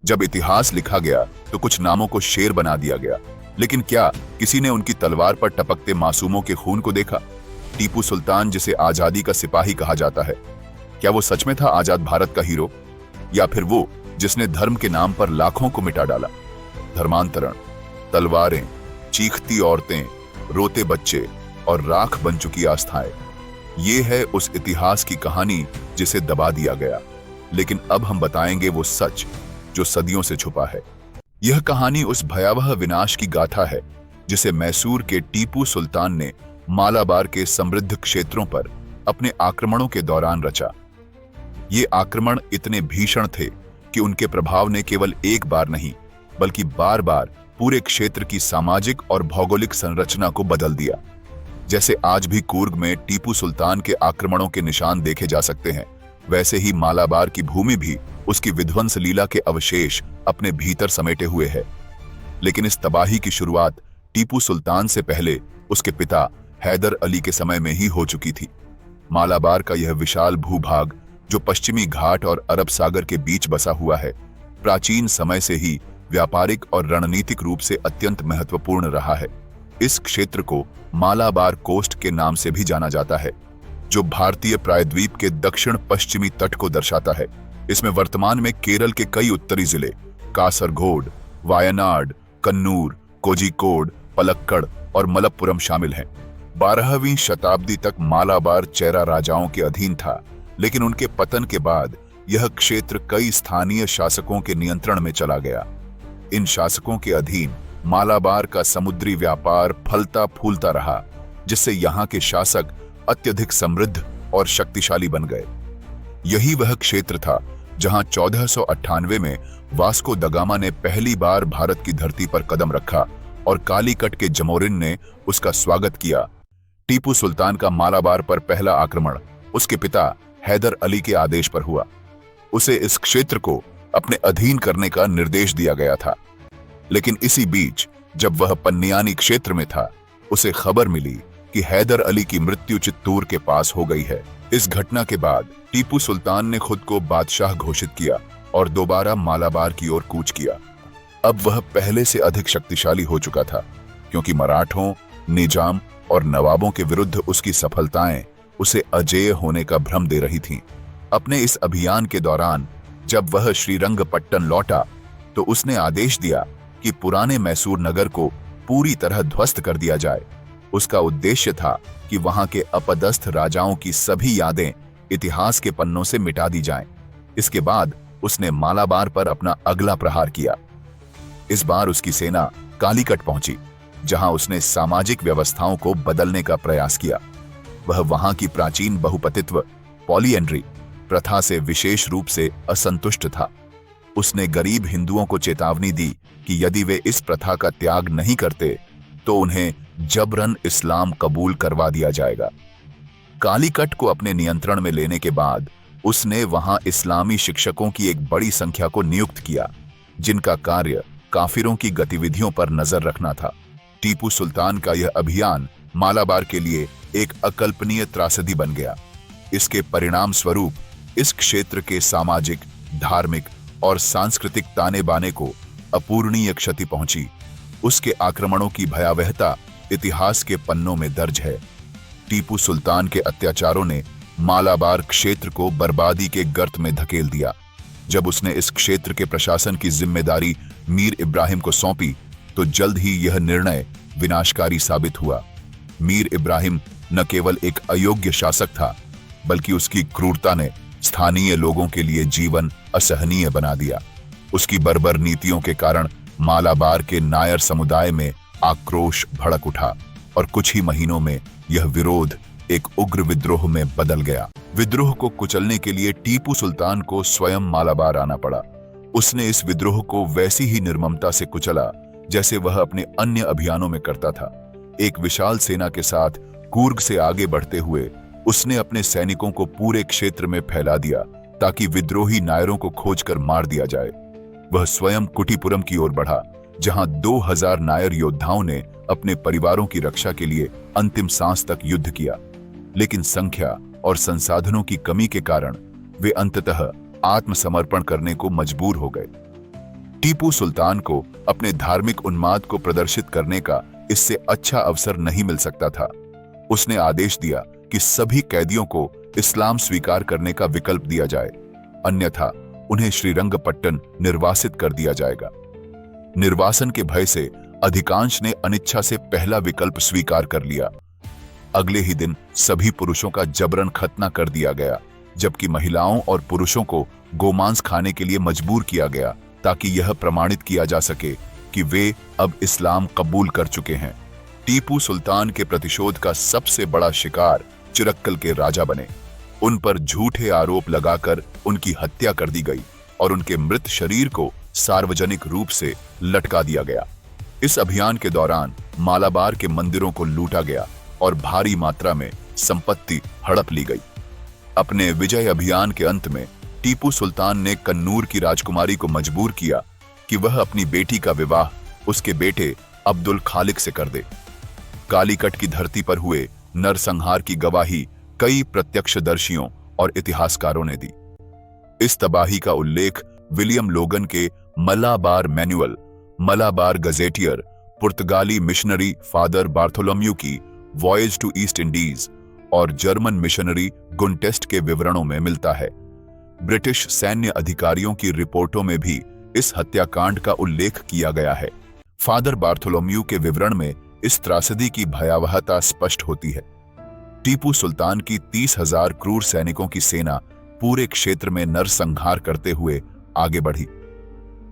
जब इतिहास लिखा गया तो कुछ नामों को शेर बना दिया गया, लेकिन क्या किसी ने उनकी तलवार पर टपकते मासूमों के खून को देखा? टीपू सुल्तान, जिसे आजादी का सिपाही कहा जाता है, क्या वो सच में था आजाद भारत का हीरो, या फिर वो जिसने धर्म के नाम पर लाखों को मिटा डाला? धर्मांतरण, तलवारें, चीखती औरतें, रोते बच्चे और राख बन चुकी आस्थाएं, ये है उस इतिहास की कहानी जिसे दबा दिया गया। लेकिन अब हम बताएंगे वो सच जो सदियों से छुपा है। यह कहानी उस भयावह विनाश की गाथा है जिसे मैसूर के टीपू सुल्तान ने मालाबार के समृद्ध क्षेत्रों पर अपने आक्रमणों के दौरान रचा। ये आक्रमण इतने भीषण थे कि उनके प्रभाव ने केवल एक बार नहीं बल्कि बार बार पूरे क्षेत्र की सामाजिक और भौगोलिक संरचना को बदल दिया। जैसे आज भी कूर्ग में टीपू सुल्तान के आक्रमणों के निशान देखे जा सकते हैं, वैसे ही मालाबार की भूमि भी उसकी विध्वंस लीला के अवशेष अपने भीतर समेटे हुए है। लेकिन इस तबाही की शुरुआत टीपू सुल्तान से पहले उसके पिता हैदर अली के समय में ही हो चुकी थी। मालाबार का यह विशाल भूभाग, जो पश्चिमी घाट और अरब सागर के बीच बसा हुआ है, प्राचीन समय से ही व्यापारिक और रणनीतिक रूप से अत्यंत महत्वपूर्ण रहा है। इस क्षेत्र को मालाबार कोस्ट के नाम से भी जाना जाता है, जो भारतीय प्रायद्वीप के दक्षिण पश्चिमी तट को दर्शाता है। इसमें वर्तमान में केरल के कई उत्तरी जिले कासरगोड, वायनाड, कन्नूर, कोझिकोड, पलक्कड़ और मलप्पुरम शामिल हैं। 12वीं शताब्दी तक मालाबार चेरा राजाओं के अधीन था, लेकिन उनके पतन के बाद यह क्षेत्र कई स्थानीय शासकों के नियंत्रण में चला गया। इन शासकों के अधीन मालाबार का समुद्री व्यापार फलता फूलता रहा, जिससे यहाँ के शासक अत्यधिक समृद्ध और शक्तिशाली बन गए। यही वह क्षेत्र था जहां 1498 में वास्को द गामा ने पहली बार भारत की धरती पर कदम रखा और कालीकट के जमोरिन ने उसका स्वागत किया। टीपू सुल्तान का मालाबार पर पहला आक्रमण उसके पिता हैदर अली के आदेश पर हुआ। उसे इस क्षेत्र को अपने अधीन करने का निर्देश दिया गया था। लेकिन इसी बीच जब वह पन्नियानी क्षेत्र में था, उसे खबर मिली कि हैदर अली की मृत्यु चित्तूर के पास हो गई है। इस घटना के बाद टीपू सुल्तान ने खुद को बादशाह घोषित किया और दोबारा मालाबार की ओर कूच किया। अब वह पहले से अधिक शक्तिशाली हो चुका था, क्योंकि मराठों, निजाम और नवाबों के विरुद्ध उसकी सफलताएं उसे अजेय होने का भ्रम दे रही थीं। अपने इस अभियान के दौरान जब वह श्रीरंगपट्टन लौटा तो उसने आदेश दिया कि पुराने मैसूर नगर को पूरी तरह ध्वस्त कर दिया जाए। उसका उद्देश्य था कि वहां के अपदस्थ राजाओं की सभी यादें इतिहास के पन्नों से मिटा दी जाएं। इसके बाद उसने मालाबार पर अपना अगला प्रहार किया। इस बार उसकी सेना कालीकट पहुंची, जहां उसने सामाजिक व्यवस्थाओं को बदलने का प्रयास किया। वह वहां की प्राचीन बहुपतित्व पॉलीएंड्री प्रथा से विशेष रूप से असंतुष्ट था। उसने गरीब हिंदुओं को चेतावनी दी कि यदि वे इस प्रथा का त्याग नहीं करते तो उन्हें जबरन इस्लाम कबूल करवा दिया जाएगा। कालीकट को अपने नियंत्रण में लेने के बाद उसने वहां इस्लामी शिक्षकों की एक बड़ी संख्या को नियुक्त किया, जिनका कार्य काफिरों की गतिविधियों पर नजर रखना था। टीपू सुल्तान का यह अभियान मालाबार के लिए एक अकल्पनीय त्रासदी बन गया। इसके परिणाम स्वरूप इस क्षेत्र के सामाजिक, धार्मिक और सांस्कृतिक ताने बाने को अपूरणीय क्षति पहुंची। उसके आक्रमणों की भयावहता इतिहास के पन्नों में दर्ज है। टीपू सुल्तान के अत्याचारों ने मालाबार क्षेत्र को बर्बादी के गर्त में धकेल दिया। जब उसने इस क्षेत्र के प्रशासन की जिम्मेदारी मीर इब्राहिम को सौंपी तो जल्द ही यह निर्णय विनाशकारी साबित हुआ। मीर इब्राहिम न केवल एक अयोग्य शासक था, बल्कि उसकी क्रूरता ने स्थानीय लोगों के लिए जीवन असहनीय बना दिया। उसकी बर्बर नीतियों के कारण मालाबार के नायर समुदाय में आक्रोश भड़क उठा और कुछ ही महीनों में यह विरोध एक उग्र विद्रोह में बदल गया। विद्रोह को कुचलने के लिए टीपू सुल्तान को स्वयं मालाबार आना पड़ा। उसने इस विद्रोह को वैसी ही निर्ममता से कुचला जैसे वह अपने अन्य अभियानों में करता था। एक विशाल सेना के साथ कूर्ग से आगे बढ़ते हुए उसने अपने सैनिकों को पूरे क्षेत्र में फैला दिया ताकि विद्रोही नायरों को खोजकर मार दिया जाए। वह स्वयं कुटीपुरम की ओर बढ़ा, जहां 2000 नायर योद्धाओं ने अपने परिवारों की रक्षा के लिए अंतिम सांस तक युद्ध किया। लेकिन संख्या और संसाधनों की कमी के कारण वे अंततः आत्मसमर्पण करने को मजबूर हो गए। टीपू सुल्तान को अपने धार्मिक उन्माद को प्रदर्शित करने का इससे अच्छा अवसर नहीं मिल सकता था। उसने आदेश दिया कि सभी कैदियों को इस्लाम स्वीकार करने का विकल्प दिया जाए, अन्यथा उन्हें श्रीरंगपट्टन निर्वासित कर दिया जाएगा। निर्वासन के भय से अधिकांश ने अनिच्छा से पहला विकल्प स्वीकार कर लिया। अगले ही दिन सभी पुरुषों का जबरन खतना कर दिया गया, जबकि महिलाओं और पुरुषों को गोमांस खाने के लिए मजबूर किया गया, ताकि यह प्रमाणित किया जा सके कि वे अब इस्लाम कबूल कर चुके हैं। टीपू सुल्तान के प्रतिशोध का सबसे बड़ा शिकार चिरक्कल के राजा बने। उन पर झूठे आरोप लगाकर उनकी हत्या कर दी गई और उनके मृत शरीर को सार्वजनिक रूप से लटका दिया गया। इस अभियान के दौरान मालाबार के मंदिरों को लूटा गया और भारी मात्रा में संपत्ति हड़प ली गई। अपने विजय अभियान के अंत में टीपू सुल्तान ने कन्नूर की राजकुमारी को मजबूर किया कि वह अपनी बेटी का विवाह उसके बेटे अब्दुल खालिक से कर दे। कालीकट की धरती पर हुए नरसंहार की गवाही कई प्रत्यक्षदर्शियों और इतिहासकारों ने दी। इस तबाही का उल्लेख विलियम लोगन के मलाबार मैनुअल, मलाबार गजेटियर, पुर्तगाली मिशनरी फादर बार्थोलोम्यू की वॉयज टू ईस्ट इंडीज और जर्मन मिशनरी गुनटेस्ट के विवरणों में मिलता है। ब्रिटिश सैन्य अधिकारियों की रिपोर्टों में भी इस हत्याकांड का उल्लेख किया गया है। फादर बार्थोलोम्यू के विवरण में इस त्रासदी की भयावहता स्पष्ट होती है। टीपू सुल्तान की 30,000 क्रूर सैनिकों की सेना पूरे क्षेत्र में नरसंहार करते हुए आगे बढ़ी।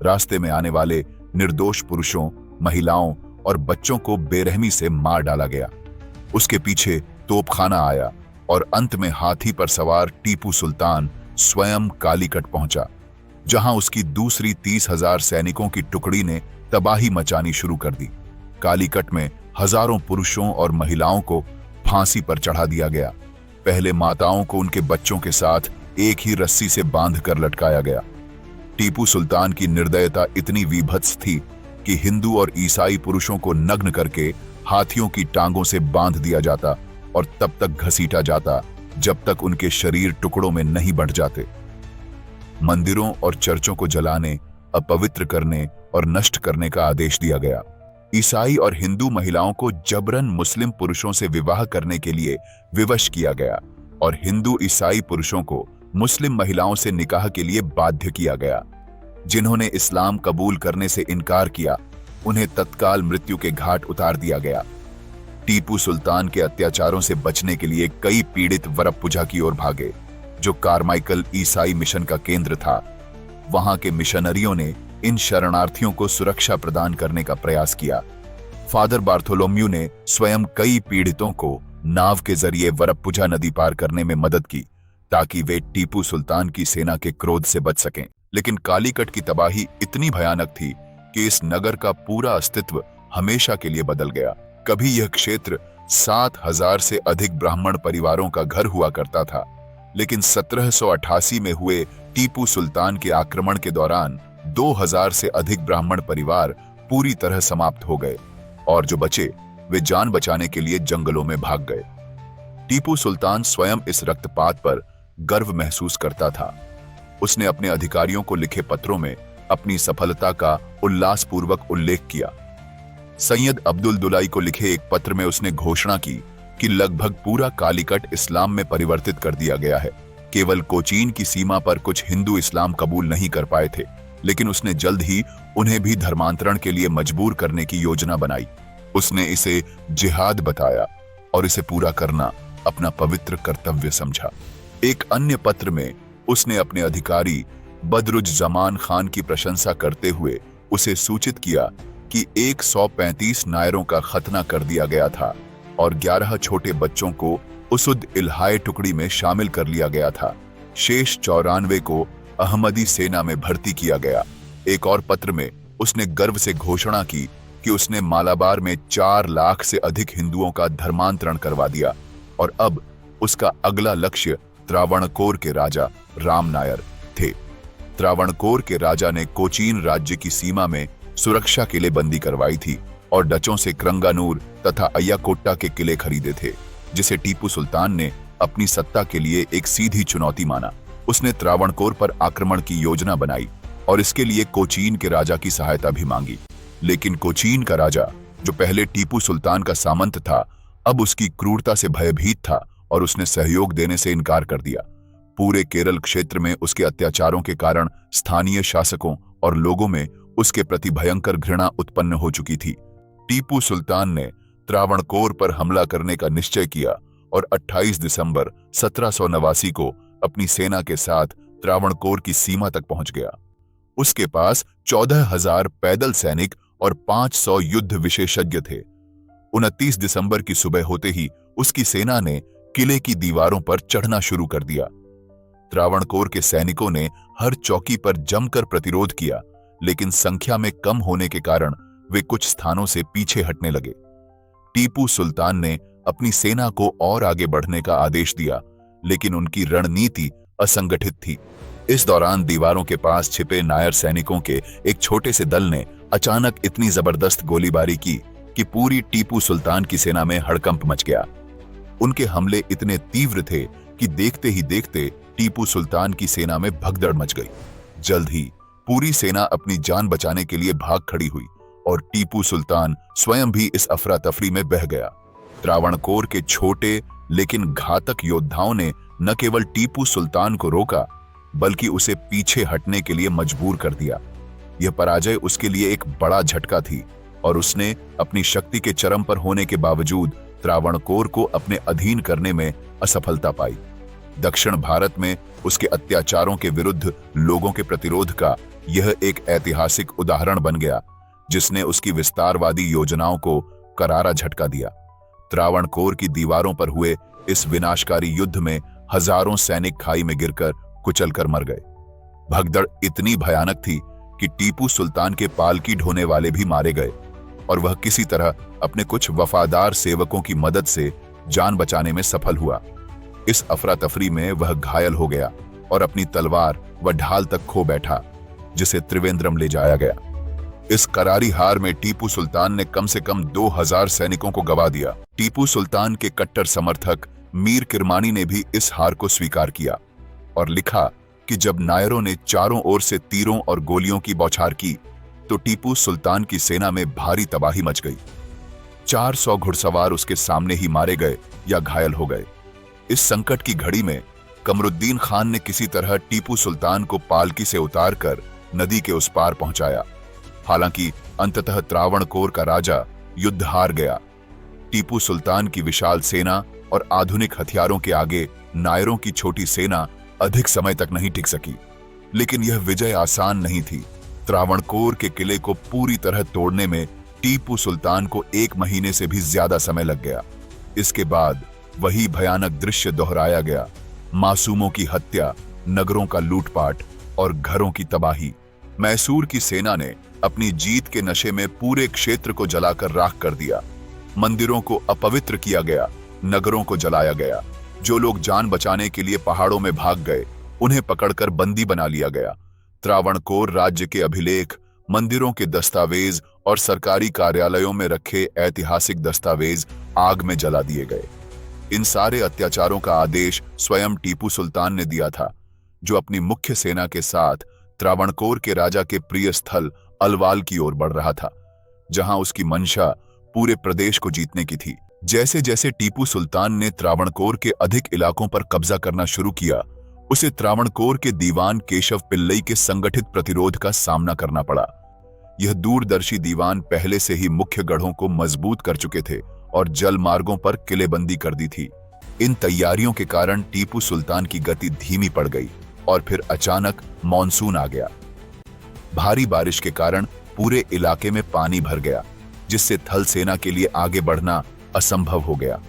रास्ते में आने वाले निर्दोष पुरुषों, महिलाओं और बच्चों को बेरहमी से मार डाला गया। उसके पीछे तोपखाना आया और अंत में हाथी पर सवार टीपू सुल्तान स्वयं कालीकट पहुंचा, जहां उसकी दूसरी 30,000 सैनिकों की टुकड़ी ने तबाही मचानी शुरू कर दी। कालीकट में हजारों पुरुषों और महिलाओं को फांसी पर चढ़ा दिया गया। पहले माताओं को उनके बच्चों के साथ एक ही रस्सी से बांधकर लटकाया गया। टीपू सुल्तान की निर्दयता इतनी विभत्स थी कि हिंदू और ईसाई पुरुषों को नग्न करके हाथियों की टांगों से बांध दिया जाता और तब तक घसीटा जाता जब तक उनके शरीर टुकड़ों में नहीं बढ़ जाते। मंदिरों और चर्चों को जलाने, अपवित्र करने और नष्ट करने का आदेश दिया गया। ईसाई और हिंदू महिलाओं को जबरन मुस्लिम पुरुषों से विवाह करने के लिए विवश किया गया और हिंदू ईसाई पुरुषों को मुस्लिम महिलाओं से निकाह के लिए बाध्य किया गया। जिन्होंने इस्लाम कबूल करने से इनकार किया, उन्हें तत्काल मृत्यु के घाट उतार दिया गया। टीपू सुल्तान के अत्याचारों से बचने के लिए कई पीड़ित वरप्पुझा की ओर भागे, जो कारमाइकल ईसाई मिशन का केंद्र था। वहां के मिशनरियों ने इन शरणार्थियों को सुरक्षा प्रदान करने का प्रयास किया। फादर बार्थोलोम्यू ने स्वयं कई पीड़ितों को नाव के जरिए वरप्पुझा नदी पार करने में मदद की, ताकि वे टीपू सुल्तान की सेना के क्रोध से बच सकें। लेकिन कालीकट की तबाही इतनी भयानक थी कि इस नगर का पूरा अस्तित्व हमेशा के लिए बदल गया। कभी यह क्षेत्र 7,000 से अधिक ब्राह्मण परिवारों का घर हुआ करता था, लेकिन 1788 में हुए टीपू सुल्तान के आक्रमण के दौरान 2,000 से अधिक ब्राह्मण परिवार पूरी तरह समाप्त हो गए और जो बचे वे जान बचाने के लिए जंगलों में भाग गए। टीपू सुल्तान स्वयं इस रक्तपात पर गर्व महसूस करता था। उसने अपने अधिकारियों को लिखे पत्रों में अपनी सफलता का उल्लासपूर्वक उल्लेख किया। सैयद अब्दुल दुलाई को लिखे एक पत्र में उसने घोषणा की कि लगभग पूरा कालीकट इस्लाम में परिवर्तित कर दिया गया है। केवल कोचीन की सीमा पर कुछ हिंदू इस्लाम कबूल नहीं कर पाए थे, लेकिन उसने जल्द ही उन्हें भी धर्मांतरण के लिए मजबूर करने की योजना बनाई। उसने इसे जिहाद बताया और इसे पूरा करना अपना पवित्र कर्तव्य समझा। एक अन्य पत्र में उसने अपने अधिकारी बदरुज्जमान खान की प्रशंसा करते हुए उसे सूचित किया कि 135 नायरों का खतना कर दिया गया था और 11 छोटे बच्चों को उसुद इल्हाए टुकड़ी में शामिल कर लिया गया था। शेष 94 को अहमदी सेना में भर्ती किया गया। एक और पत्र में उसने गर्व से घोषणा की कि उसने मालाबार में 4 लाख से अधिक हिंदुओं का धर्मांतरण करवा दिया और अब उसका अगला लक्ष्य त्रावणकोर के राजा राम नायर थे। त्रावणकोर के राजा ने कोचीन राज्य की सीमा में सुरक्षा के लिए बंदी करवाई थी और डचों से क्रंगानूर तथा अय्याकोट्टा के किले खरीदे थे, जिसे टीपू सुल्तान ने अपनी सत्ता के लिए एक सीधी चुनौती माना। उसने त्रावणकोर पर आक्रमण की योजना बनाई और इसके लिए कोचीन के राजा की सहायता भी मांगी। लेकिन कोचीन का राजा, जो पहले टीपू सुल्तान का सामंत था, अब उसकी क्रूरता से भयभीत था और उसने सहयोग देने से इनकार कर दिया। पूरे केरल क्षेत्र में उसके अत्याचारों के कारण स्थानीय शासकों और लोगों में उसके प्रति भयंकर घृणा उत्पन्न हो चुकी थी। टीपू सुल्तान ने त्रावणकोर पर हमला करने का निश्चय किया और 28 दिसंबर 1789 को अपनी सेना के साथ त्रावणकोर की सीमा तक पहुंच गया। उसके पास 14,000 पैदल सैनिक और 500 युद्ध विशेषज्ञ थे। 29 दिसंबर की सुबह होते ही उसकी सेना ने किले की दीवारों पर चढ़ना शुरू कर दिया। त्रावणकोर के सैनिकों ने हर चौकी पर जमकर प्रतिरोध किया, लेकिन संख्या में कम होने के कारण वे कुछ स्थानों से पीछे हटने लगे। टीपू सुल्तान ने अपनी सेना को और आगे बढ़ने का आदेश दिया, लेकिन उनकी रणनीति असंगठित थी। इस दौरान दीवारों के पास छिपे नायर सैनिकों के एक छोटे से दल ने अचानक इतनी जबरदस्त गोलीबारी की कि पूरी टीपू सुल्तान की सेना में हड़कंप मच गया। उनके हमले इतने तीव्र थे कि देखते ही देखते टीपू सुल्तान की सेना में भगदड़ मच गई। जल्द ही पूरी सेना अपनी जान बचाने के लिए भाग खड़ी हुई और टीपू सुल्तान स्वयं भी इस अफरा तफरी में बह गया। त्रावणकोर के छोटे लेकिन घातक योद्धाओं ने न केवल टीपू सुल्तान को रोका, बल्कि उसे पीछे हटने के लिए मजबूर कर दिया। यह पराजय उसके लिए एक बड़ा झटका थी और उसने अपनी शक्ति के चरम पर होने के बावजूद त्रावणकोर को अपने अधीन करने में असफलता पाई। दक्षिण भारत में उसके अत्याचारों के विरुद्ध लोगों के प्रतिरोध का यह एक ऐतिहासिक उदाहरण बन गया, जिसने उसकी विस्तारवादी योजनाओं को करारा झटका दिया। त्रावणकोर की दीवारों पर हुए इस विनाशकारी युद्ध में हजारों सैनिक खाई में गिरकर कुचलकर मर गए। भगदड़ इतनी भयानक थी कि टीपू सुल्तान के पालकी ढोने वाले भी मारे गए और वह किसी तरह अपने कुछ वफादार सेवकों की मदद से जान बचाने में सफल हुआ। इस अफरा तफरी में वह घायल हो गया और अपनी तलवार व ढाल तक खो बैठा, जिसे त्रिवेंद्रम ले जाया गया। इस करारी हार में टीपू सुल्तान ने कम से कम 2000 सैनिकों को गवा दिया। टीपू सुल्तान के कट्टर समर्थक मीर किरमानी ने भी इस हार को स्वीकार किया और लिखा कि जब नायरों ने चारों ओर से तीरों और गोलियों की बौछार की तो टीपू सुल्तान की सेना में भारी तबाही मच गई। 400 घुड़सवार उसके सामने ही मारे गए या घायल हो गए। इस संकट की घड़ी में कमरुद्दीन खान ने किसी तरह टीपू सुल्तान को पालकी से उतारकर नदी के उस पार पहुंचाया। हालांकि अंततः त्रावणकोर का राजा युद्ध हार गया। टीपू सुल्तान की विशाल सेना और आधुनिक हथियारों के आगे नायरों की छोटी सेना अधिक समय तक नहीं टिक सकी। लेकिन यह विजय आसान नहीं थी। त्रावणकोर के किले को पूरी तरह तोड़ने में टीपू सुल्तान को 1 महीने से भी ज्यादा समय लग गया। इसके बाद वही भयानक दृश्य दोहराया गया। मासूमों की हत्या, नगरों का लूटपाट और घरों की तबाही। मैसूर की सेना ने अपनी जीत के नशे में पूरे क्षेत्र को जलाकर राख कर दिया। मंदिरों को अपवित्र किया गया, नगरों को जलाया गया। जो लोग जान बचाने के लिए पहाड़ों में भाग गए, उन्हें पकड़कर बंदी बना लिया गया। त्रावणकोर राज्य के अभिलेख, मंदिरों के दस्तावेज और सरकारी कार्यालयों में रखे ऐतिहासिक दस्तावेज आग में जला दिए गए। इन सारे अत्याचारों का आदेश स्वयं टीपू सुल्तान ने दिया था, जो अपनी मुख्य सेना के साथ त्रावणकोर के राजा के प्रिय स्थल अलवाल की ओर बढ़ रहा था, जहां उसकी मंशा पूरे प्रदेश को जीतने की थी। जैसे जैसे टीपू सुल्तान ने त्रावणकोर के अधिक इलाकों पर कब्जा करना शुरू किया, उसे त्रावणकोर के दीवान केशव पिल्लई के संगठित प्रतिरोध का सामना करना पड़ा। यह दूरदर्शी दीवान पहले से ही मुख्य गढ़ों को मजबूत कर चुके थे और जल मार्गों पर किलेबंदी कर दी थी। इन तैयारियों के कारण टीपू सुल्तान की गति धीमी पड़ गई और फिर अचानक मॉनसून आ गया। भारी बारिश के कारण पूरे इलाके में पानी भर गया, जिससे थल सेना के लिए आगे बढ़ना असंभव हो गया।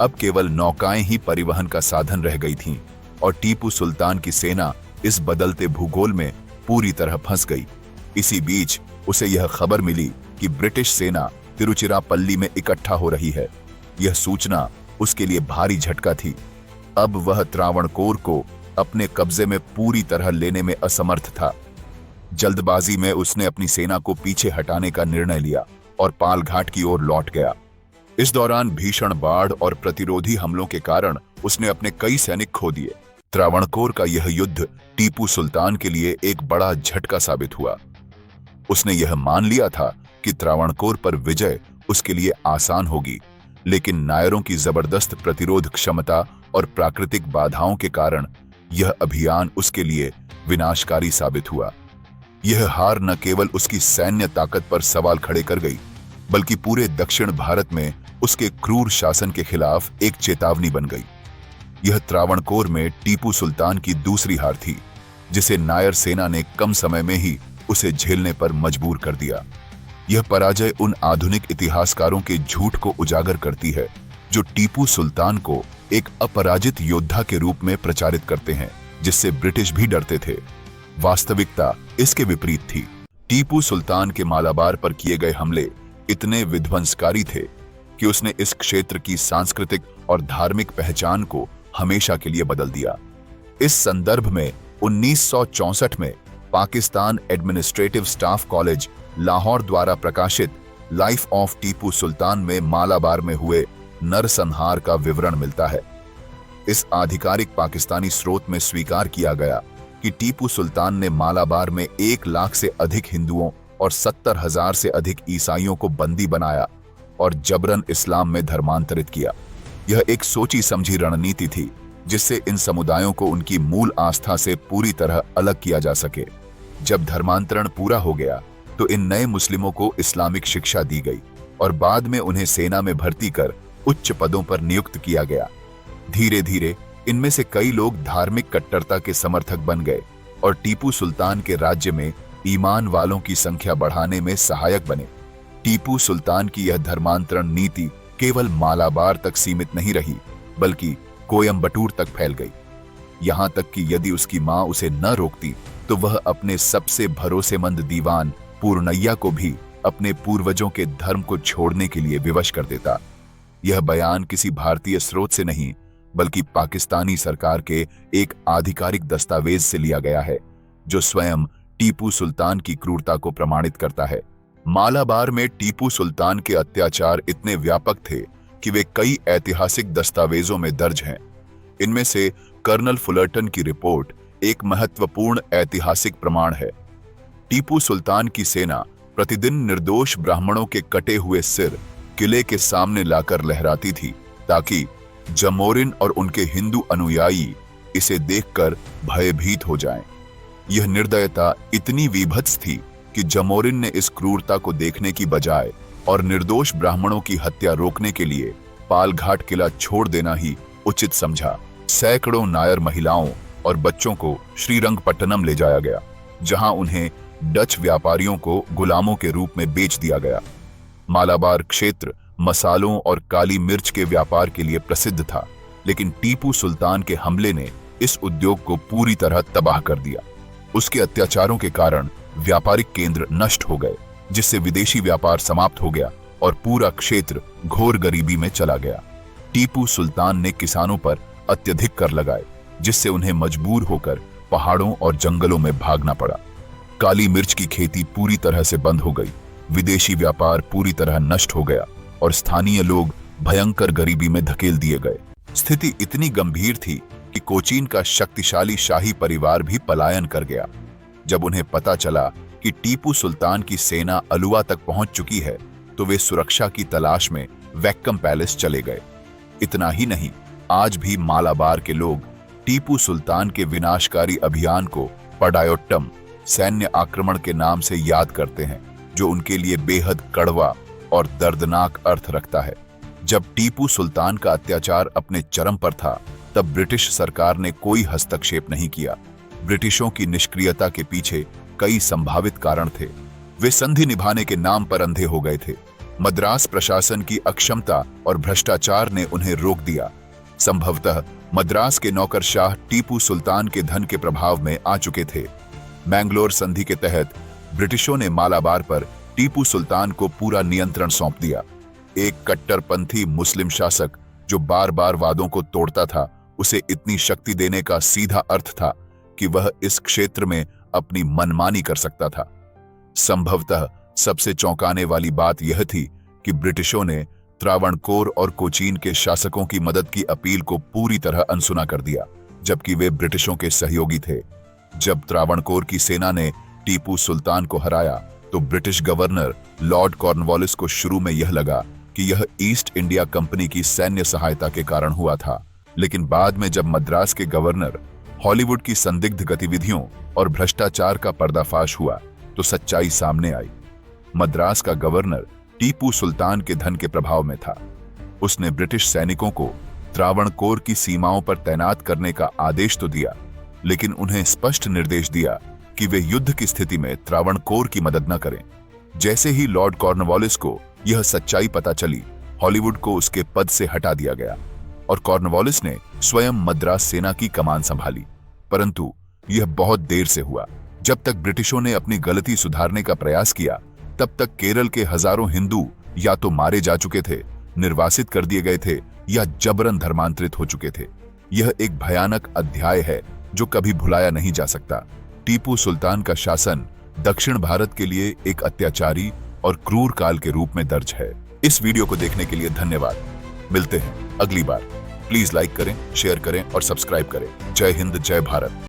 अब केवल नौकाएं ही परिवहन का साधन रह गई थीं और टीपू सुल्तान की सेना इस बदलते भूगोल में पूरी तरह फंस गई। इसी बीच उसे यह खबर मिली कि ब्रिटिश सेना तिरुचिरापल्ली में इकट्ठा हो रही है। यह सूचना उसके लिए भारी झटका थी। अब वह त्रावणकोर को अपने कब्जे में पूरी तरह लेने में असमर्थ था। जल्दबाजी में उसने अपनी सेना को पीछे हटाने का निर्णय लिया और पालघाट की ओर लौट गया। इस दौरान भीषण बाढ़ और प्रतिरोधी हमलों के कारण उसने अपने कई सैनिक खो दिए। त्रावणकोर का यह युद्ध टीपू सुल्तान के लिए एक बड़ा झटका साबित हुआ। उसने यह मान लिया था कि त्रावणकोर पर विजय उसके लिए आसान होगी, लेकिन नायरों की जबरदस्त प्रतिरोध क्षमता और प्राकृतिक बाधाओं के कारण यह अभियान उसके लिए विनाशकारी साबित हुआ। यह हार न केवल उसकी सैन्य ताकत पर सवाल खड़े कर गई, बल्कि पूरे दक्षिण भारत में उसके क्रूर शासन के खिलाफ एक चेतावनी बन गई। यह त्रावणकोर में टीपू सुल्तान की दूसरी हार थी, जिसे नायर सेना ने कम समय में ही उसे झेलने पर मजबूर कर दिया। यह पराजय उन आधुनिक इतिहासकारों के झूठ को उजागर करती है जो टीपू सुल्तान को एक अपराजित योद्धा के रूप में प्रचारित करते हैं, जिससे ब्रिटिश भी डरते थे। वास्तविकता इसके विपरीत थी। टीपू सुल्तान के मालाबार पर किए गए हमले इतने विध्वंसकारी थे कि उसने इस क्षेत्र की सांस्कृतिक और धार्मिक पहचान को हमेशा के लिए बदल दिया। इस संदर्भ में 1964 में Pakistan administrative staff college Lahore द्वारा प्रकाशित लाइफ ऑफ टीपू सुल्तान में मालाबार में हुए नरसंहार का विवरण मिलता है। इस आधिकारिक पाकिस्तानी स्रोत में स्वीकार किया गया कि टीपू सुल्तान ने मालाबार में 1 लाख से अधिक हिंदुओं और 70,000 से अधिक ईसाइयों को बंदी बनाया और जबरन इस्लाम में धर्मांतरित किया। यह एक सोची समझी रणनीति थी, जिससे इन समुदायों को उनकी मूल आस्था से पूरी तरह अलग किया जा सके। जब धर्मांतरण पूरा हो गया तो इन नए मुस्लिमों को इस्लामिक शिक्षा दी गई और बाद में उन्हें सेना में भर्ती कर उच्च पदों पर नियुक्त किया गया। धीरे धीरे इनमें से कई लोग धार्मिक कट्टरता के समर्थक बन गए और टीपू सुल्तान के राज्य में ईमान वालों की संख्या बढ़ाने में सहायक बने। टीपू सुल्तान की यह धर्मांतरण नीति केवल मालाबार तक सीमित नहीं रही, बल्कि कोयम्बटूर तक फैल गई। यहां तक कि यदि उसकी मां उसे न रोकती तो वह अपने सबसे भरोसेमंद दीवान पूर्णैया को भी अपने पूर्वजों के धर्म को छोड़ने के लिए विवश कर देता। यह बयान किसी भारतीय स्रोत से नहीं, बल्कि पाकिस्तानी सरकार के एक आधिकारिक दस्तावेज से लिया गया है, जो स्वयं टीपू सुल्तान की क्रूरता को प्रमाणित करता है। मालाबार में टीपू सुल्तान के अत्याचार इतने व्यापक थे कि वे कई ऐतिहासिक दस्तावेजों में दर्ज हैं। इनमें से कर्नल फुलरटन की रिपोर्ट एक महत्वपूर्ण ऐतिहासिक प्रमाण है। टीपू सुल्तान की सेना प्रतिदिन निर्दोष ब्राह्मणों के कटे हुए सिर किले के सामने लाकर लहराती थी, ताकि जमोरिन और उनके हिंदू अनुयायी इसे देखकर भयभीत हो जाएं। यह निर्दयता इतनी विभत्स थी कि जमोरिन ने इस क्रूरता को देखने की बजाय और निर्दोष ब्राह्मणों की हत्या रोकने के लिए पालघाट किला छोड़ देना ही उचित समझा। सैकड़ों नायर महिलाओं और बच्चों को श्रीरंगपट्टनम ले जाया गया, जहां उन्हें डच व्यापारियों को गुलामों के रूप में बेच दिया गया। मालाबार क्षेत्र मसालों और काली मिर्च के व्यापार के लिए प्रसिद्ध था, लेकिन टीपू सुल्तान के हमले ने इस उद्योग को पूरी तरह तबाह कर दिया। उसके अत्याचारों के कारण व्यापारिक केंद्र नष्ट हो गए, जिससे विदेशी व्यापार समाप्त हो गया और पूरा क्षेत्र घोर गरीबी में चला गया। टीपू सुल्तान ने किसानों पर अत्यधिक कर लगाए, जिससे उन्हें मजबूर होकर पहाड़ों और जंगलों में भागना पड़ा। काली मिर्च की खेती पूरी तरह से बंद हो गई, विदेशी व्यापार पूरी तरह नष्ट हो गया और स्थानीय लोग भयंकर गरीबी में धकेल दिए गए। स्थिति इतनी गंभीर थी कि कोचीन का शक्तिशाली शाही परिवार भी पलायन कर गया। जब उन्हें पता चला कि टीपू सुल्तान की सेना अलुवा तक पहुंच चुकी है, तो वे सुरक्षा की तलाश में वैक्कम पैलेस चले गए। इतना ही नहीं, आज भी मालाबार के लोग टीपू सुल्तान के विनाशकारी अभियान को पडायोट्टम सैन्य आक्रमण के नाम से याद करते हैं, जो उनके लिए बेहद कड़वा और दर्दनाक अर्थ रखता है। जब टीपू सुल्तान का अत्याचार अपने चरम पर था, तब ब्रिटिश सरकार ने कोई हस्तक्षेप नहीं किया। ब्रिटिशों की निष्क्रियता के पीछे कई संभावित कारण थे। वे संधि निभाने के नाम पर अंधे हो गए थे। मद्रास प्रशासन की अक्षमता और भ्रष्टाचार ने उन्हें रोक दिया। संभवतः मद्रास के नौकरशाह टीपू सुल्तान के धन के प्रभाव में आ चुके थे। मैंगलोर संधि के तहत ब्रिटिशों ने मालाबार पर टीपू सुल्तान को पूरा नियंत्रण सौंप दिया। एक कट्टरपंथी मुस्लिम शासक जो बार बार वादों को तोड़ता था, उसे इतनी शक्ति देने का सीधा अर्थ था कि वह इस क्षेत्र में अपनी मनमानी कर सकता था। संभवतः सबसे चौंकाने वाली बात यह थी कि ब्रिटिशों ने त्रावणकोर और कोचीन के शासकों की मदद की अपील को पूरी तरह अनसुना कर दिया। जबकि वे ब्रिटिशों के सहयोगी थे। जब त्रावणकोर की सेना ने टीपू सुल्तान को हराया तो ब्रिटिश गवर्नर लॉर्ड कॉर्नवालिस को शुरू में यह लगा कि यह ईस्ट इंडिया कंपनी की सैन्य सहायता के कारण हुआ था, लेकिन बाद में जब मद्रास के गवर्नर हॉलीवुड की संदिग्ध गतिविधियों और भ्रष्टाचार का पर्दाफाश हुआ तो सच्चाई सामने आई। मद्रास का गवर्नर टीपू सुल्तान के धन के प्रभाव में था। उसने ब्रिटिश सैनिकों को त्रावणकोर की सीमाओं पर तैनात करने का आदेश तो दिया, लेकिन उन्हें स्पष्ट निर्देश दिया कि वे युद्ध की स्थिति में त्रावणकोर की मदद न करें। जैसे ही लॉर्ड कॉर्नवालिस को यह सच्चाई पता चली, हॉलीवुड को उसके पद से हटा दिया गया और कॉर्नवालिस ने स्वयं मद्रास सेना की कमान संभाली। परंतु यह बहुत देर से हुआ। जब तक ब्रिटिशों ने अपनी गलती सुधारने का प्रयास किया, तब तक केरल के हजारों हिंदू या तो मारे जा चुके थे, निर्वासित कर दिए गए थे या जबरन धर्मांतरित हो चुके थे। यह एक भयानक अध्याय है जो कभी भुलाया नहीं जा सकता। टीपू सुल्तान का शासन दक्षिण भारत के लिए एक अत्याचारी और क्रूर काल के रूप में दर्ज है। इस वीडियो को देखने के लिए धन्यवाद। मिलते हैं अगली बार। प्लीज लाइक करें, शेयर करें और सब्सक्राइब करें। जय हिंद, जय भारत।